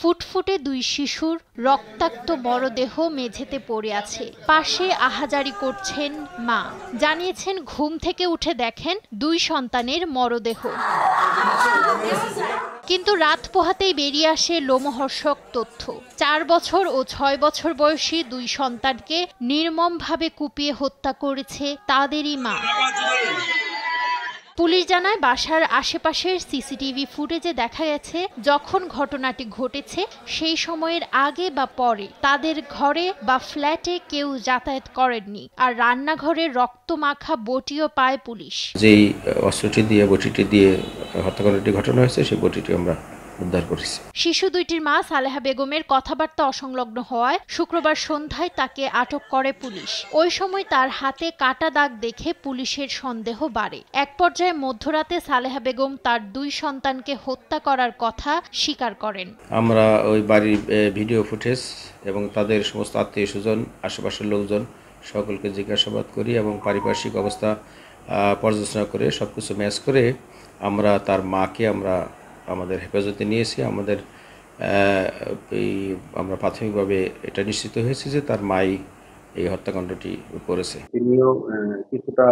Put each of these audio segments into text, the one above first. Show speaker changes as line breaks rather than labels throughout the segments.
ফুটফুটে দুই শিশুর রক্তাক্ত মরদেহ মেঝেতে পড়ে আছে। পাশে আহাজারি করছেন মা। জানিয়েছেন ঘুম থেকে উঠে দেখেন দুই সন্তানের মরদেহ। কিন্তু রাত পোহাতেই বেরিয়ে আসে লোমহর্ষক তথ্য। 4 বছর ও 6 বছর বয়সী দুই সন্তানকে নির্মমভাবে কুপিয়ে হত্যা করেছে তাদেরই মা। পুলিশ জানায়, বাসার আশেপাশের সিসিটিভি ফুটেজে দেখা গেছে যখন ঘটনাটি ঘটেছে সেই সময়ের আগে বা পরে তাদের ঘরে বা ফ্ল্যাটে কেউ যাতায়াত করেননি। আর রান্নাঘরে রক্তমাখা বটিও পায় পুলিশ।
যেই অস্ত্রটি দিয়ে বটিটি দিয়ে হত্যাকাণ্ডটি ঘটনা হয়েছে সেই বটিটি আমরা উদ্ধার করেছি।
শিশু দুইটির মা সালেহা বেগমের কথাবার্তা অসংলগ্ন হওয়ায় শুক্রবার সন্ধ্যায় তাকে আটক করে পুলিশ। ওই সময় তার হাতে কাটা দাগ দেখে পুলিশের সন্দেহ বাড়ে। এক পর্যায়ে মধ্যরাতে সালেহা বেগম তার দুই সন্তানকে হত্যা করার কথা স্বীকার করেন।
আমরা ওই বাড়ির ভিডিও ফুটেজ এবং তাদের সমস্ত আত্মীয় স্বজন, আশেপাশের লোকজন সকলকে জিজ্ঞাসাবাদ করি এবং পারিপার্শ্বিক অবস্থা পর্যালোচনা করে সবকিছু ম্যাচ করে আমরা তার মাকে আমাদের হেফাজতে নিয়েছি। আমরা প্রাথমিকভাবে এটা নিশ্চিত হয়েছে যে তার মাই এই হত্যাকাণ্ডটি করেছে।
তিনিও কিছুটা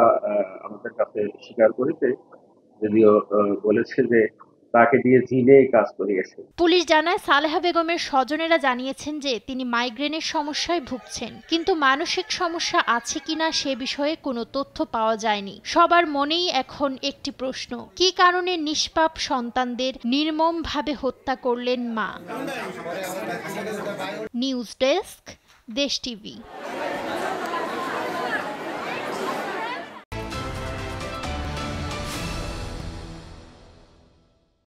আমাদের কাছে স্বীকার করেছে, যদিও বলেছে যে তাকে দিয়ে জিনে কাজ করিয়েছে।
পুলিশ জানায়, সালেহা বেগমের স্বজনেরা জানিয়েছেন যে তিনি মাইগ্রেনের সমস্যায় ভুগছেন, কিন্তু মানসিক সমস্যা আছে কিনা সে বিষয়ে কোনো তথ্য পাওয়া যায়নি। সবার মনেই এখন একটি প্রশ্ন, কী কারণে নিষ্পাপ সন্তানদের নির্মমভাবে হত্যা করলেন মা। নিউজ ডেস্ক, দেশ টিভি।